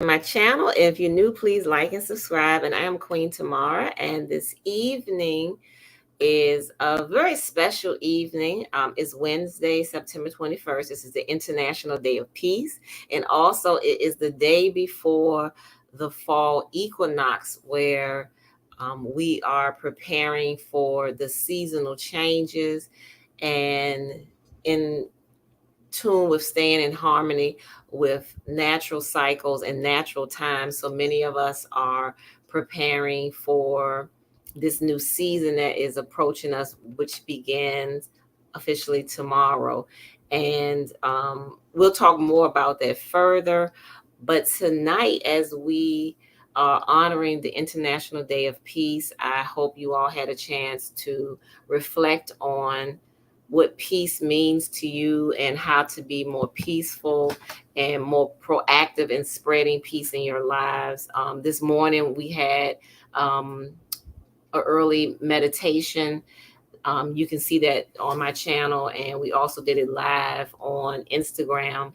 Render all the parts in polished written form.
My channel. If you're new, please like and subscribe. And I am Queen Tamara, and this evening is a very special evening. It's Wednesday, September 21st. This is the International Day of Peace, and also it is the day before the fall equinox, where we are preparing for the seasonal changes and in tune with staying in harmony with natural cycles and natural times. So many of us are preparing for this new season that is approaching us, which begins officially tomorrow. And we'll talk more about that further. But tonight, as we are honoring the International Day of Peace, I hope you all had a chance to reflect on what peace means to you and how to be more peaceful and more proactive in spreading peace in your lives. This morning we had an early meditation. You can see that on my channel, and we also did it live on Instagram.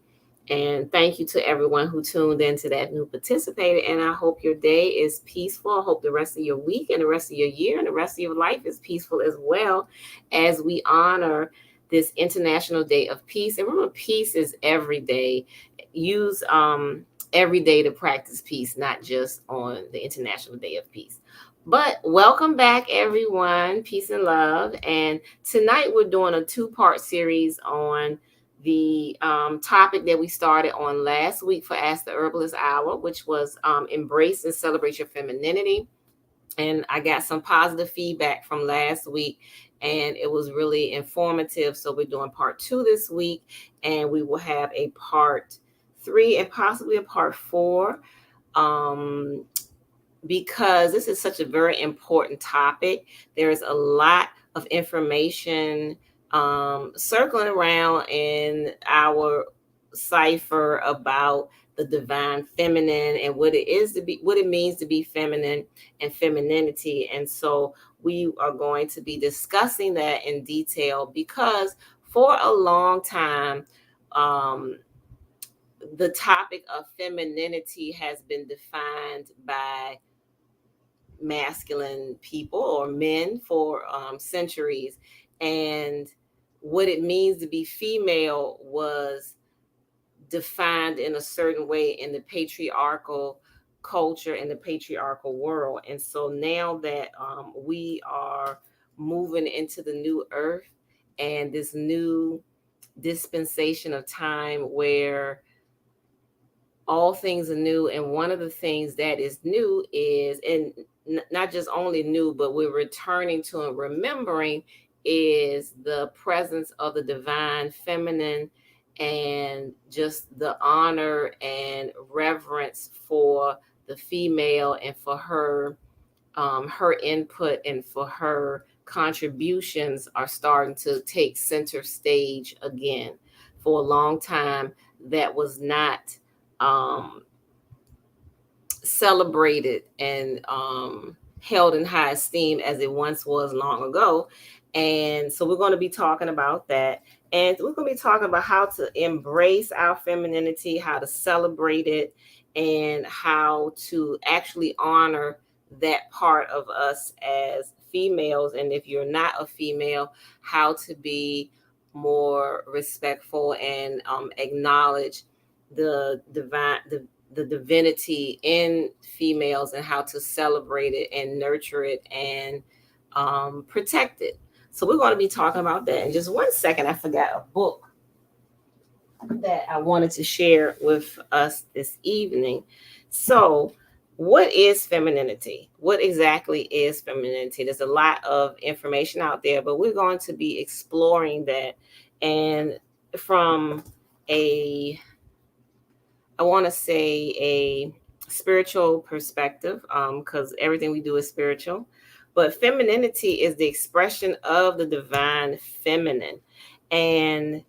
And thank you to everyone who tuned into that, who participated. And I hope your day is peaceful. I hope the rest of your week and the rest of your year and the rest of your life is peaceful as well, as we honor this International Day of Peace. And remember, peace is every day. Use every day to practice peace, not just on the International Day of Peace. But welcome back, everyone. Peace and love. And tonight we're doing a two-part series on the topic that we started on last week for Ask the Herbalist Hour, which was embrace and celebrate your femininity. And I got some positive feedback from last week, and it was really informative. So we're doing part 2 this week, and we will have a part 3 and possibly a part 4. Um, because this is such a very important topic. There is a lot of information circling around in our cipher about the divine feminine and what it is to be, what it means to be feminine and femininity. And so we are going to be discussing that in detail, because for a long time, um, the topic of femininity has been defined by masculine people or men for centuries. And what it means to be female was defined in a certain way in the patriarchal culture and the patriarchal world. And so now that we are moving into the new earth and this new dispensation of time where all things are new, and one of the things that is new is, and not just only new, but we're returning to and remembering, is the presence of the divine feminine, and just the honor and reverence for the female and for her input and for her contributions are starting to take center stage again. For a long time, that was not um, celebrated and held in high esteem as it once was long ago. And so we're going to be talking about that. And we're going to be talking about how to embrace our femininity, how to celebrate it, and how to actually honor that part of us as females. And if you're not a female, how to be more respectful and acknowledge the divinity in females, and how to celebrate it and nurture it and protect it. So we're going to be talking about that in just one second. I forgot a book that I wanted to share with us this evening. So, what is femininity? What exactly is femininity? There's a lot of information out there, but we're going to be exploring that, and from a, I want to say, a spiritual perspective, because everything we do is spiritual. But femininity is the expression of the divine feminine. And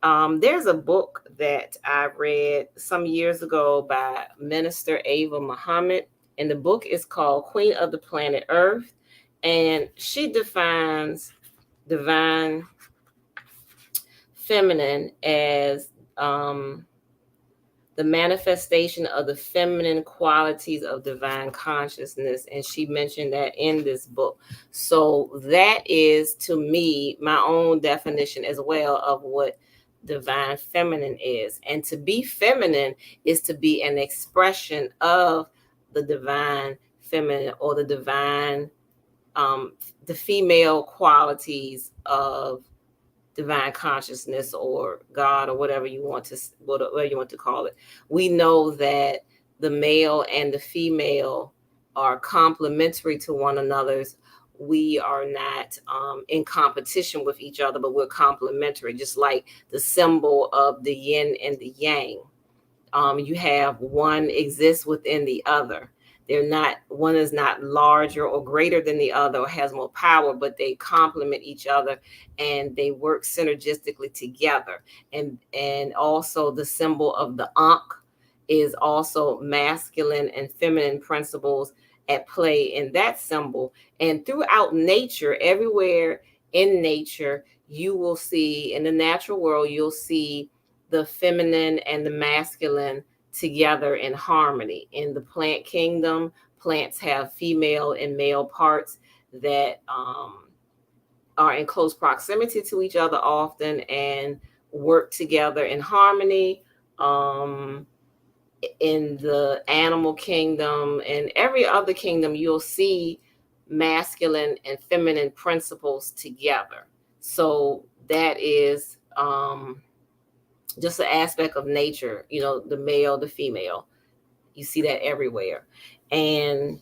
there's a book that I read some years ago by Minister Ava Muhammad, and the book is called Queen of the Planet Earth. And she defines divine feminine as the manifestation of the feminine qualities of divine consciousness. And she mentioned that in this book. So that is, to me, my own definition as well of what divine feminine is. And to be feminine is to be an expression of the divine feminine, or the divine, the female qualities of divine consciousness, or God, or whatever you want to call it. We know that the male and the female are complementary to one another's. We are not in competition with each other, but we're complementary, just like the symbol of the yin and the yang. You have one exists within the other. They're not, one is not larger or greater than the other or has more power, but they complement each other and they work synergistically together. And also the symbol of the Ankh is also masculine and feminine principles at play in that symbol. And throughout nature, everywhere in nature, you will see, in the natural world, you'll see the feminine and the masculine together in harmony. In the plant kingdom, plants have female and male parts that are in close proximity to each other often and work together in harmony. In the animal kingdom and every other kingdom, you'll see masculine and feminine principles together. So that is just an aspect of nature, the male, the female. You see that everywhere. And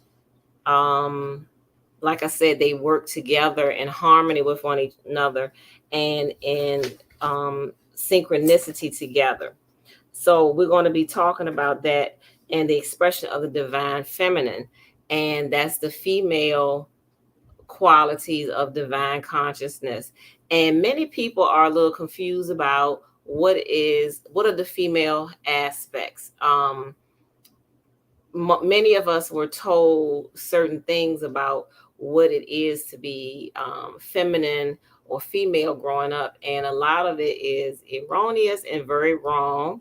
like I said, they work together in harmony with one another and in synchronicity together. So we're going to be talking about that and the expression of the divine feminine. And that's the female qualities of divine consciousness. And many people are a little confused about what are the female aspects. Many of us were told certain things about what it is to be feminine or female growing up, and a lot of it is erroneous and very wrong.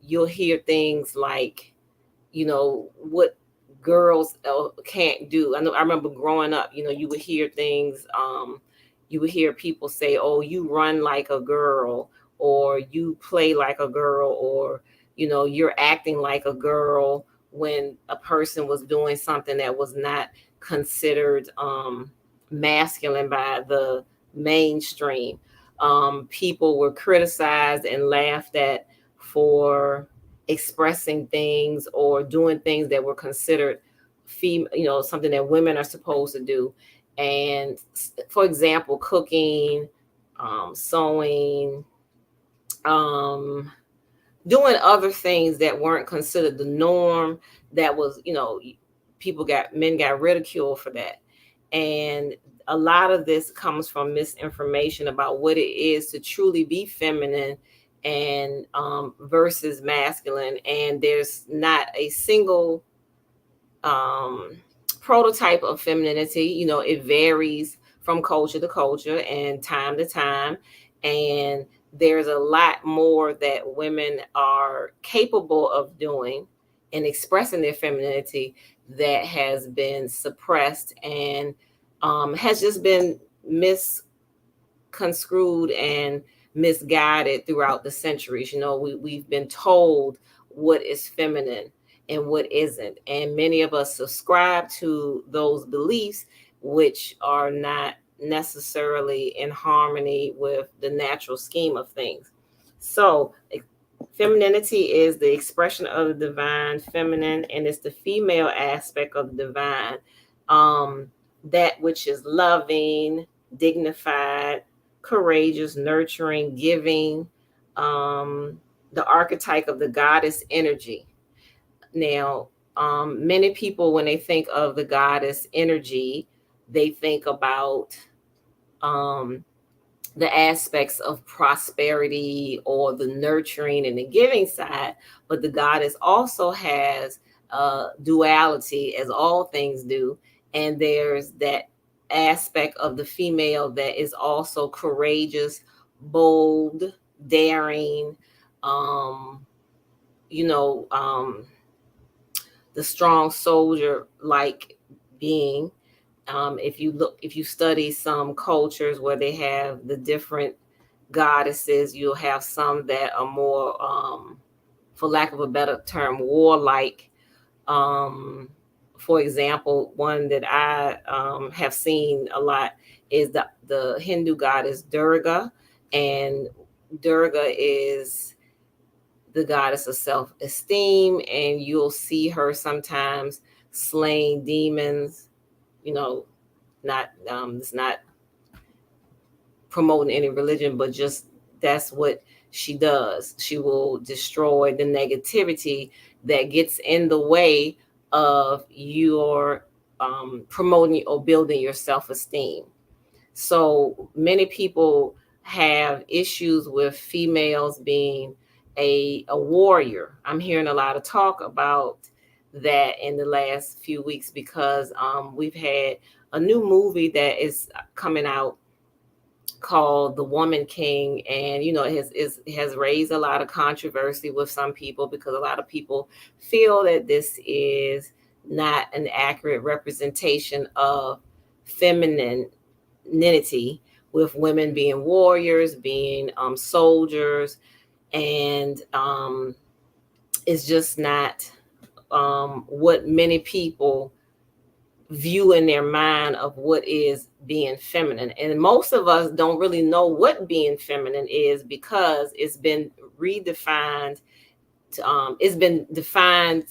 You'll hear things like, what girls can't do. I remember growing up, you would hear things, you would hear people say, oh, you run like a girl, or you play like a girl, or you're acting like a girl, when a person was doing something that was not considered masculine by the mainstream. People were criticized and laughed at for expressing things or doing things that were considered something that women are supposed to do. And for example, cooking, sewing, doing other things that weren't considered the norm. That was, men got ridiculed for that. And a lot of this comes from misinformation about what it is to truly be feminine and versus masculine. And there's not a single prototype of femininity. It varies from culture to culture and time to time. And there's a lot more that women are capable of doing and expressing their femininity that has been suppressed and has just been misconstrued and misguided throughout the centuries. We've been told what is feminine and what isn't. And many of us subscribe to those beliefs, which are not necessarily in harmony with the natural scheme of things. So femininity is the expression of the divine feminine, and it's the female aspect of the divine, that which is loving, dignified, courageous, nurturing, giving, the archetype of the goddess energy. Now, many people, when they think of the goddess energy, they think about the aspects of prosperity or the nurturing and the giving side. But the goddess also has duality, as all things do. And there's that aspect of the female that is also courageous, bold, daring, you know, the strong soldier like being. If you study some cultures where they have the different goddesses, you'll have some that are more, for lack of a better term, warlike. Um, for example, one that I have seen a lot is the Hindu goddess Durga, and Durga is the goddess of self-esteem, and you'll see her sometimes slaying demons. You know, not it's not promoting any religion, but just that's what she does. She will destroy the negativity that gets in the way of your promoting or building your self-esteem. So many people have issues with females being a warrior. I'm hearing a lot of talk about that in the last few weeks because we've had a new movie that is coming out called The Woman King, and it has raised a lot of controversy with some people because a lot of people feel that this is not an accurate representation of femininity, with women being warriors, being soldiers, and it's just not what many people view in their mind of what is being feminine. And most of us don't really know what being feminine is because it's been redefined. It's been defined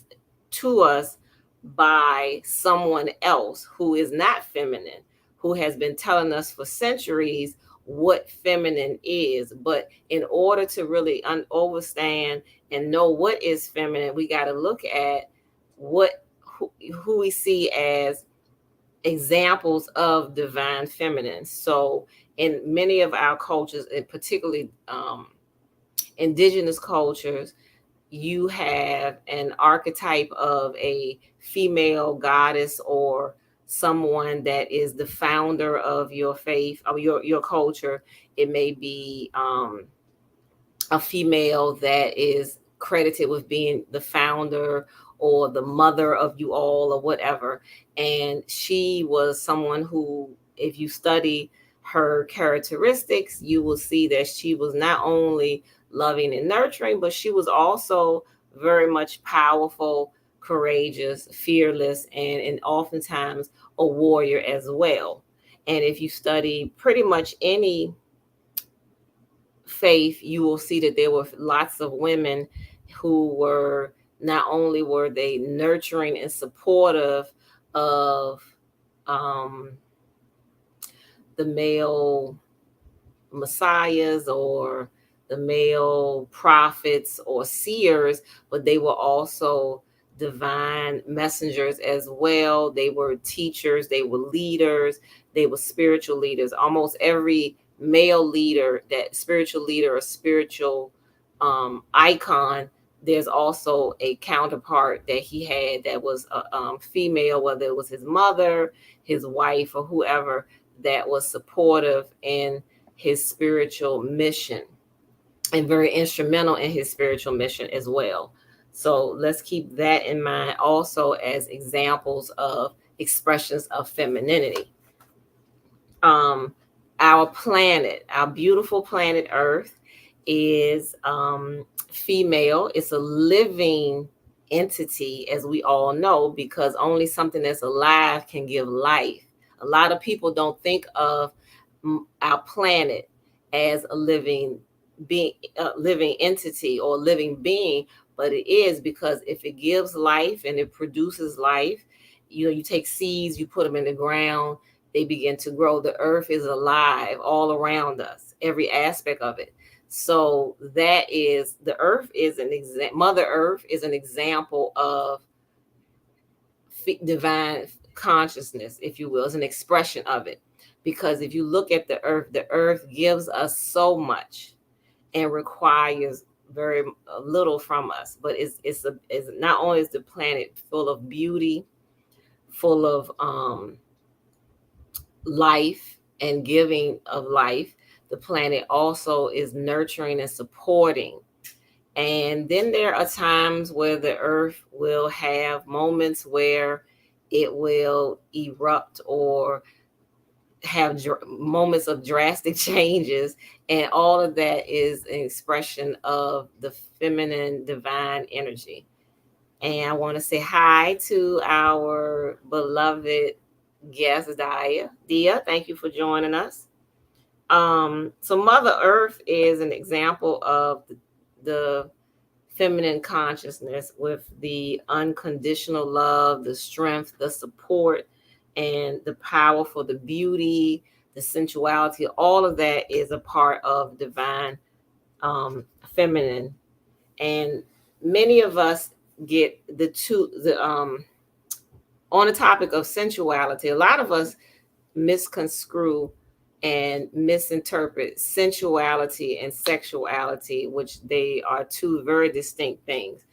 to us by someone else who is not feminine, who has been telling us for centuries what feminine is. But in order to really understand and know what is feminine, we got to look at who we see as examples of divine feminine. So in many of our cultures, and particularly indigenous cultures, you have an archetype of a female goddess or someone that is the founder of your faith or your culture. It may be a female that is credited with being the founder or the mother of you all or whatever. And she was someone who, if you study her characteristics, you will see that she was not only loving and nurturing, but she was also very much powerful, courageous, fearless, and oftentimes a warrior as well. And if you study pretty much any faith, you will see that there were lots of women who were, not only were they nurturing and supportive of um, the male messiahs or the male prophets or seers, but they were also divine messengers as well. They were teachers, they were leaders, they were spiritual leaders. Almost every male leader, that spiritual leader or spiritual icon, there's also a counterpart that he had that was a female, whether it was his mother, his wife, or whoever, that was supportive in his spiritual mission and very instrumental in his spiritual mission as well. So let's keep that in mind also as examples of expressions of femininity. Um, our planet, our beautiful planet Earth, is female. It's a living entity, as we all know, because only something that's alive can give life. A lot of people don't think of our planet as a living entity or living being, but it is, because if it gives life and it produces life, you take seeds, you put them in the ground, they begin to grow. The earth is alive all around us, every aspect of it. So that is, the earth is Mother Earth is an example of divine consciousness, if you will, is an expression of it. Because if you look at the earth gives us so much and requires very little from us. But it's not only is the planet full of beauty, full of life and giving of life, the planet also is nurturing and supporting And then there are times where the earth will have moments where it will erupt or have moments of drastic changes. And all of that is an expression of the feminine divine energy. And I want to say hi to our beloved guest, Dia. Thank you for joining us. So Mother Earth is an example of the feminine consciousness with the unconditional love, the strength, the support, and the power for the beauty, the sensuality. All of that is a part of divine feminine. And many of us get the on the topic of sensuality, a lot of us misconstrue and misinterpret sensuality and sexuality, which they are two very distinct things.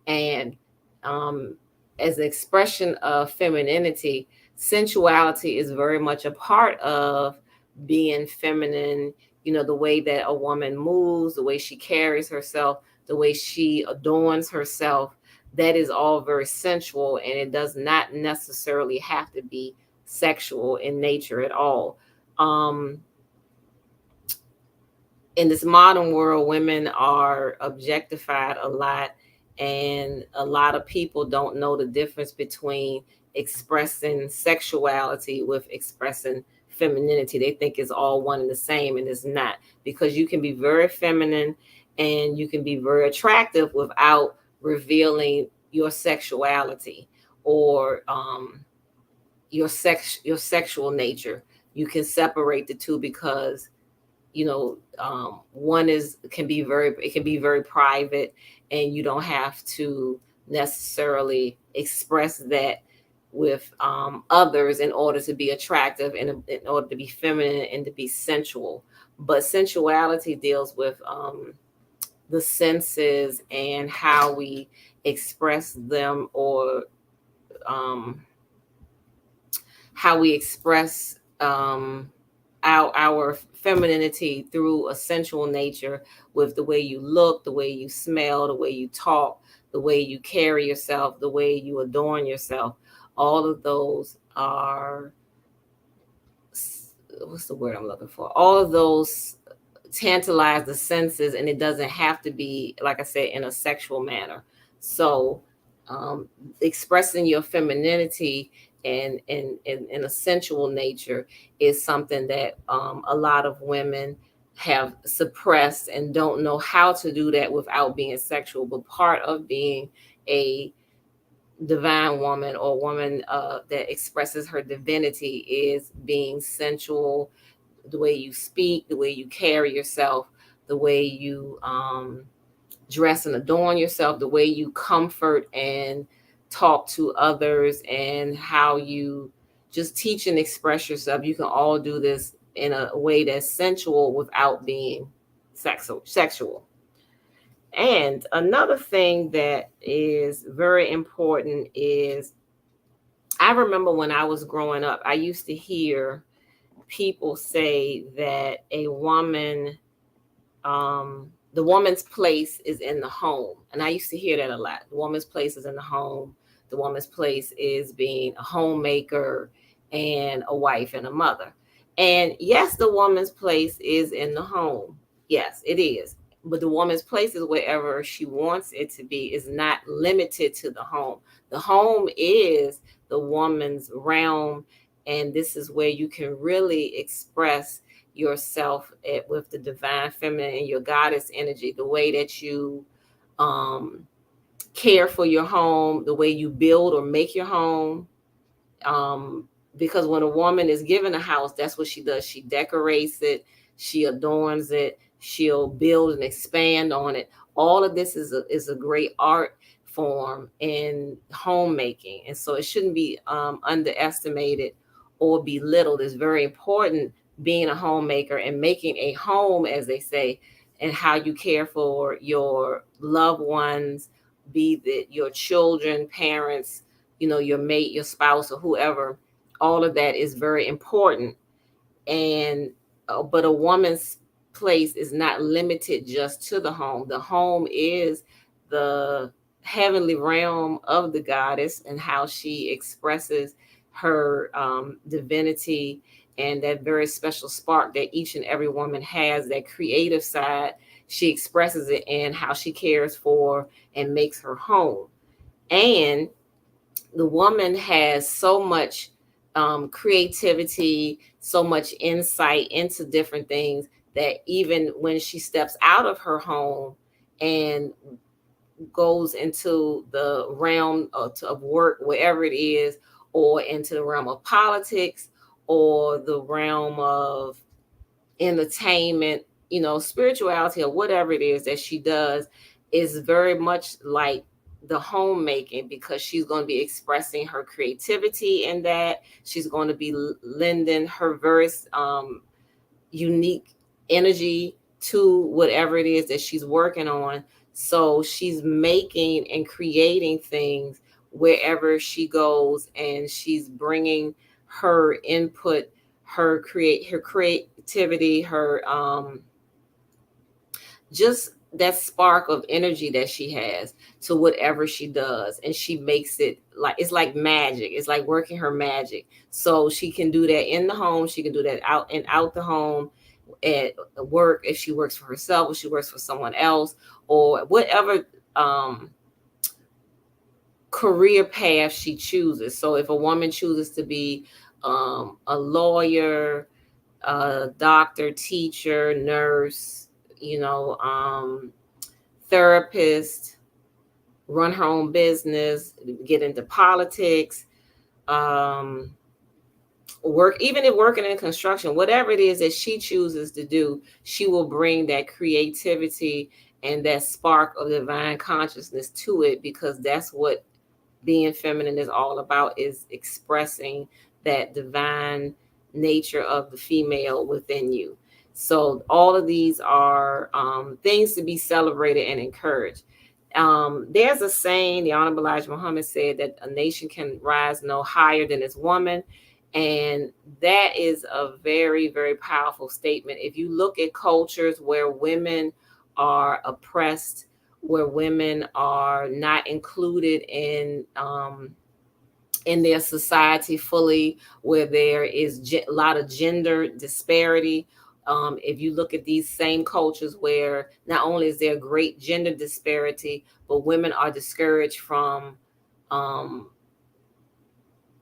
And um, as an expression of femininity, sensuality is very much a part of being feminine. You know, the way that a woman moves, the way she carries herself, the way she adorns herself, that is all very sensual, and it does not necessarily have to be sexual in nature at all. Um, in this modern world, women are objectified a lot, and a lot of people don't know the difference between expressing sexuality with expressing femininity. They think it's all one and the same, and it's not, because you can be very feminine and you can be very attractive without revealing your sexuality or your sexual nature. You can separate the two because one is can be very private, and you don't have to necessarily express that with others in order to be attractive and in order to be feminine and to be sensual. But sensuality deals with the senses and how we express them, or um, how we express our femininity through a sensual nature, with the way you look, the way you smell, the way you talk, the way you carry yourself, the way you adorn yourself. All of those are, what's the word I'm looking for? All of those tantalize the senses, and it doesn't have to be, like I said, in a sexual manner. So um, expressing your femininity and in a sensual nature is something that a lot of women have suppressed and don't know how to do that without being sexual. But part of being a divine woman, or woman that expresses her divinity, is being sensual. The way you speak, the way you carry yourself, the way you dress and adorn yourself, the way you comfort and talk to others, and how you just teach and express yourself. You can all do this in a way that's sensual without being sexual. And another thing that is very important is, I remember when I was growing up, I used to hear people say that the woman's place is in the home. And I used to hear that a lot. The woman's place is in the home. The woman's place is being a homemaker and a wife and a mother. And yes, the woman's place is in the home. Yes, it is. But the woman's place is wherever she wants it to be, is not limited to the home. The home is the woman's realm. And this is where you can really express yourself with the divine feminine and your goddess energy, the way that you um, care for your home, the way you build or make your home. Because when a woman is given a house, that's what she does. She decorates it, she adorns it, she'll build and expand on it. All of this is a great art form in homemaking. And so it shouldn't be underestimated or belittled. It's very important being a homemaker and making a home, as they say, and how you care for your loved ones, be that your children, parents, your mate, your spouse, or whoever. All of that is very important. And but a woman's place is not limited just to the home. The home is the heavenly realm of the goddess and how she expresses her divinity and that very special spark that each and every woman has, that creative side. She expresses it in how she cares for and makes her home. And the woman has so much creativity, so much insight into different things that even when she steps out of her home and goes into the realm of work, wherever it is, or into the realm of politics or the realm of entertainment, spirituality or whatever it is that she does, is very much like the homemaking, because she's going to be expressing her creativity in that. She's going to be lending her very unique energy to whatever it is that she's working on. So she's making and creating things wherever she goes, and she's bringing her input, her creativity, her just that spark of energy that she has to whatever she does, and she makes it like it's like magic. It's like working her magic. So she can do that in the home, she can do that out the home, at work, if she works for herself, if she works for someone else, or whatever career path she chooses. So if a woman chooses to be a lawyer, a doctor, teacher, nurse, therapist, run her own business, get into politics, um, work, even if working in construction, whatever it is that she chooses to do, she will bring that creativity and that spark of divine consciousness to it, because that's what being feminine is all about, is expressing that divine nature of the female within you. So all of these are things to be celebrated and encouraged. There's a saying, the Honorable Elijah Muhammad said that a nation can rise no higher than its woman. And that is a very, very powerful statement. If you look at cultures where women are oppressed, where women are not included in their society fully, where there is a lot of gender disparity. If you look at these same cultures where not only is there great gender disparity, but women are discouraged from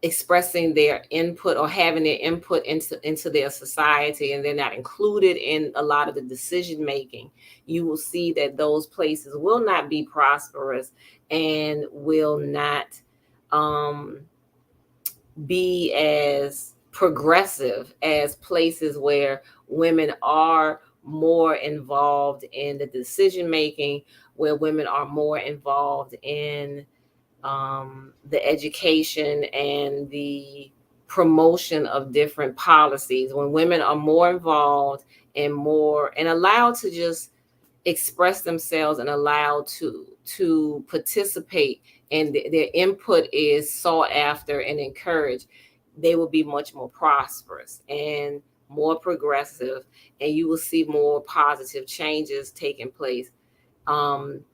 expressing their input or having their input into their society, and they're not included in a lot of the decision making, you will see that those places will not be prosperous and will not be as progressive as places where women are more involved in the decision making, where women are more involved in the education and the promotion of different policies. When women are more involved and more and allowed to just express themselves and allowed to participate, and their input is sought after and encouraged, they will be much more prosperous and more progressive, and you will see more positive changes taking place.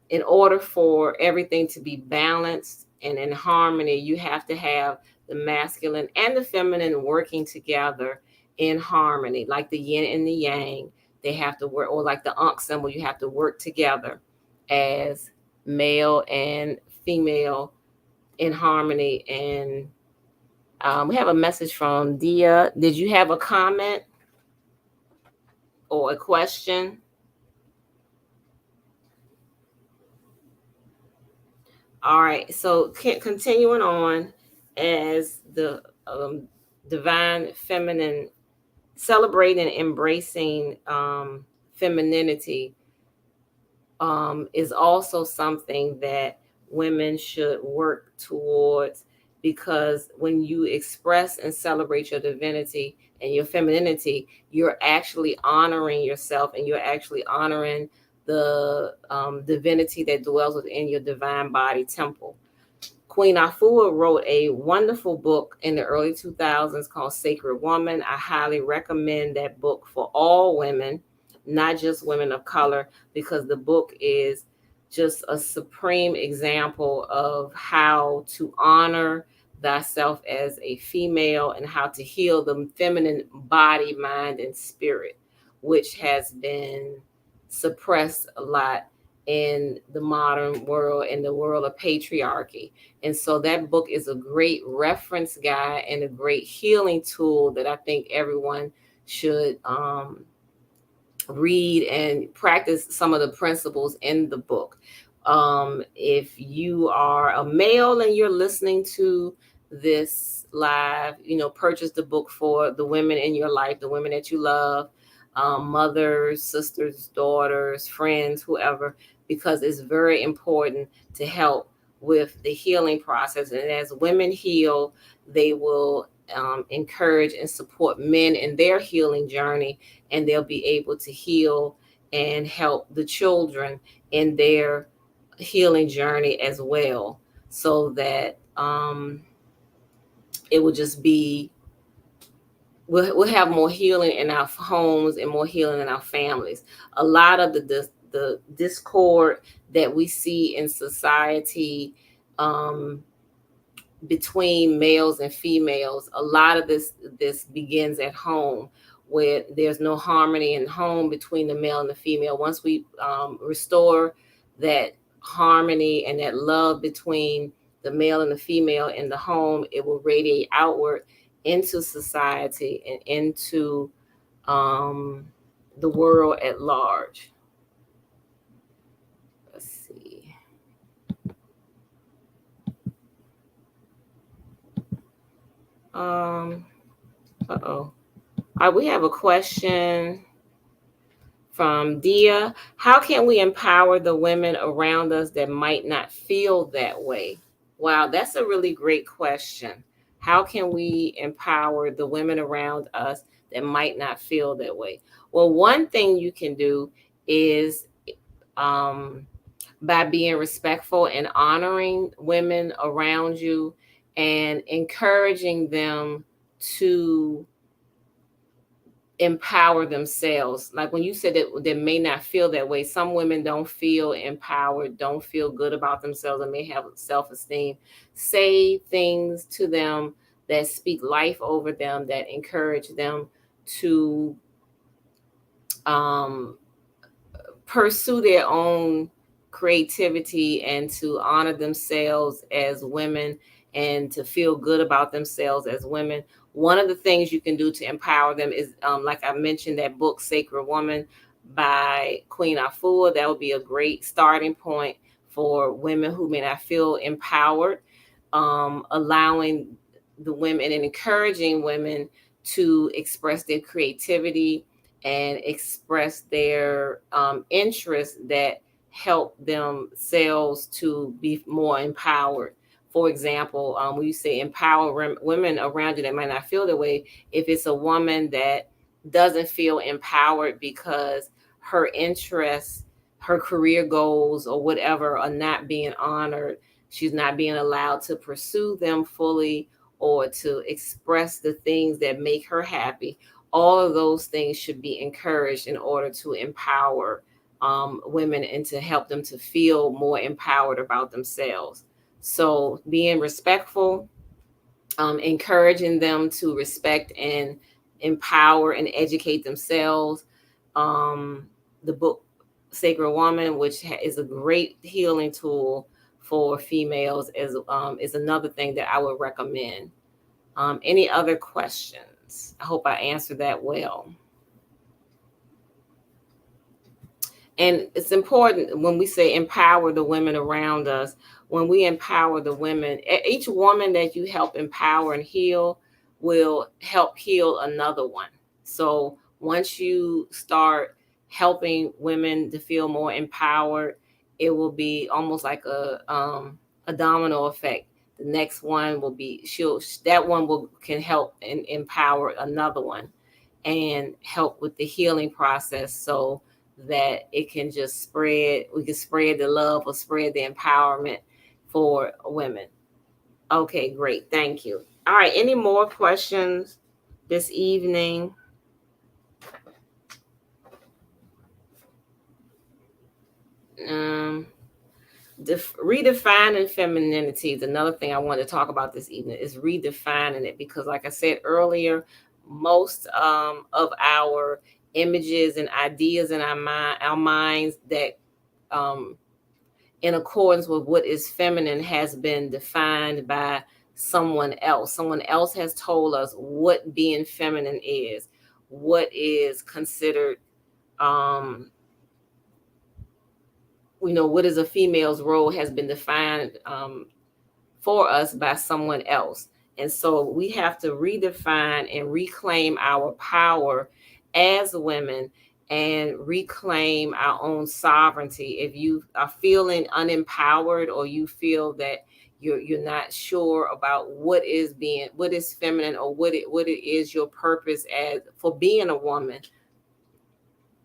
In order for everything to be balanced and in harmony, you have to have the masculine and the feminine working together in harmony, like the yin and the yang. They have to work, or like the Ankh symbol, you have to work together as male and female in harmony. And we have a message from Dia. Did you have a comment or a question? All right, so continuing on, as the divine feminine, celebrating, embracing femininity is also something that women should work towards, because when you express and celebrate your divinity and your femininity, you're actually honoring yourself, and you're actually honoring the divinity that dwells within your divine body temple. Queen Afua wrote a wonderful book in the early 2000s called Sacred Woman. I highly recommend that book for all women, not just women of color, because the book is just a supreme example of how to honor thyself as a female and how to heal the feminine body, mind, and spirit, which has been suppressed a lot in the modern world, in the world of patriarchy. And so that book is a great reference guide and a great healing tool that I think everyone should read and practice some of the principles in the book. If you are a male and you're listening to this live, purchase the book for the women in your life, the women that you love, mothers, sisters, daughters, friends, whoever, because it's very important to help with the healing process. And as women heal, they will encourage and support men in their healing journey, and they'll be able to heal and help the children in their healing journey as well, so that it will just be we'll have more healing in our homes and more healing in our families. A lot of the discord that we see in society, um, between males and females, a lot of this begins at home, where there's no harmony in home between the male and the female. Once we restore that harmony and that love between the male and the female in the home, it will radiate outward into society and into um, the world at large. Let's see. um uh-oh. All right, we have a question from Dia. How can we empower the women around us that might not feel that way? Wow, that's a really great question. How can we empower the women around us that might not feel that way? Well, one thing you can do is, um, by being respectful and honoring women around you and encouraging them to empower themselves. Like when you said that they may not feel that way, some women don't feel empowered, don't feel good about themselves, and may have self-esteem. Say things to them that speak life over them, that encourage them to um, pursue their own creativity and to honor themselves as women and to feel good about themselves as women. One of the things you can do to empower them is, like I mentioned, that book, Sacred Woman by Queen Afua. That would be a great starting point for women who may not feel empowered, allowing the women and encouraging women to express their creativity and express their interests that help themselves to be more empowered. For example, when you say empower women around you that might not feel that way, if it's a woman that doesn't feel empowered because her interests, her career goals, or whatever are not being honored, she's not being allowed to pursue them fully or to express the things that make her happy. All of those things should be encouraged in order to empower women and to help them to feel more empowered about themselves. So being respectful, encouraging them to respect and empower and educate themselves. The book Sacred Woman, which is a great healing tool for females, is another thing that I would recommend. Any other questions? I hope I answered that well. And it's important when we say empower the women around us, when we empower the women, each woman that you help empower and heal will help heal another one. So once you start helping women to feel more empowered, it will be almost like a domino effect. The next one will be that one will can help and empower another one and help with the healing process, so that it can just spread. We can spread the love or spread the empowerment for women. Okay, great. Thank you. All right. Any more questions this evening? Um, redefining femininity is another thing I want to talk about this evening, is redefining it, because like I said earlier, most of our images and ideas in our minds that um, in accordance with what is feminine has been defined by someone else. Someone else has told us what being feminine is, what is considered, um, what is a female's role has been defined for us by someone else. And so we have to redefine and reclaim our power as women and reclaim our own sovereignty. If you are feeling unempowered, or you feel that you're not sure about what is feminine, or what it is your purpose as for being a woman,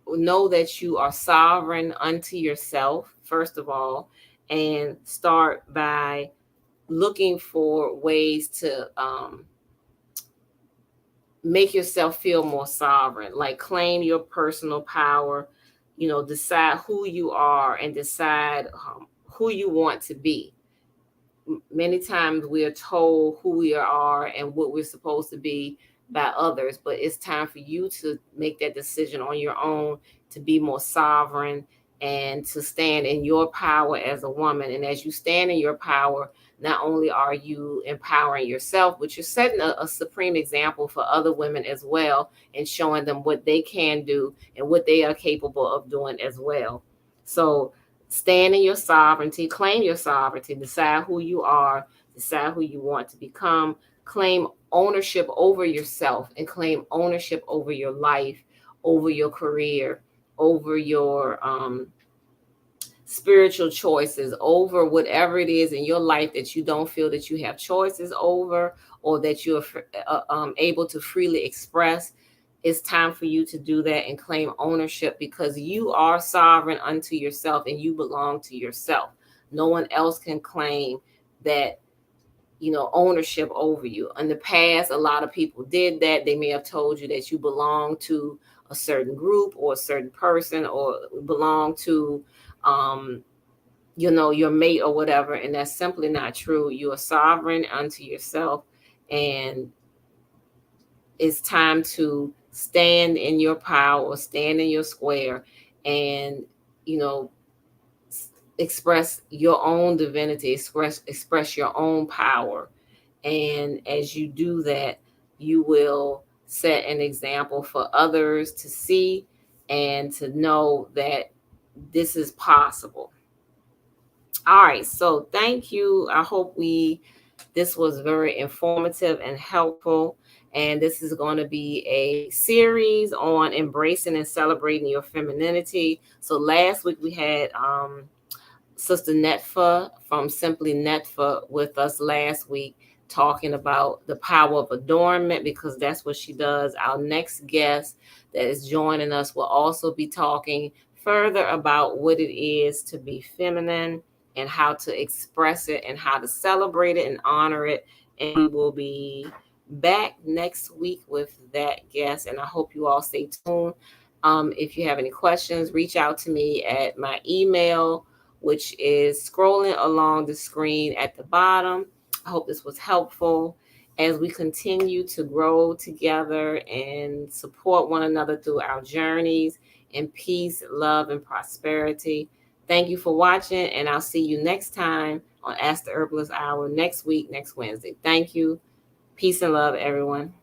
know that you are sovereign unto yourself, first of all, and start by looking for ways to make yourself feel more sovereign, like claim your personal power, decide who you are, and decide who you want to be. Many times we are told who we are and what we're supposed to be by others, but it's time for you to make that decision on your own, to be more sovereign and to stand in your power as a woman. And as you stand in your power, not only are you empowering yourself, but you're setting a supreme example for other women as well, and showing them what they can do and what they are capable of doing as well. So stand in your sovereignty, claim your sovereignty, decide who you are, decide who you want to become, claim ownership over yourself, and claim ownership over your life, over your career, over your spiritual choices, over whatever it is in your life that you don't feel that you have choices over, or that you're able to freely express. It's time for you to do that and claim ownership, because you are sovereign unto yourself and you belong to yourself. No one else can claim that, ownership over you. In the past, a lot of people did that. They may have told you that you belong to a certain group or a certain person, or belong to your mate or whatever, and that's simply not true. You are sovereign unto yourself, and it's time to stand in your power, stand in your square, and you know express your own divinity, express your own power. And as you do that, you will set an example for others to see and to know that this is possible. All right, so thank you. I hope this was very informative and helpful. And this is going to be a series on embracing and celebrating your femininity. So last week we had Sister Netfa from Simply Netfa with us last week, talking about the power of adornment, because that's what she does. Our next guest that is joining us will also be talking further about what it is to be feminine, and how to express it, and how to celebrate it and honor it. And we will be back next week with that guest. And I hope you all stay tuned. If you have any questions, reach out to me at my email, which is scrolling along the screen at the bottom. I hope this was helpful as we continue to grow together and support one another through our journeys in peace, love, and prosperity. Thank you for watching, and I'll see you next time on Ask the Herbalist Hour next week, next Wednesday. Thank you. Peace and love, everyone.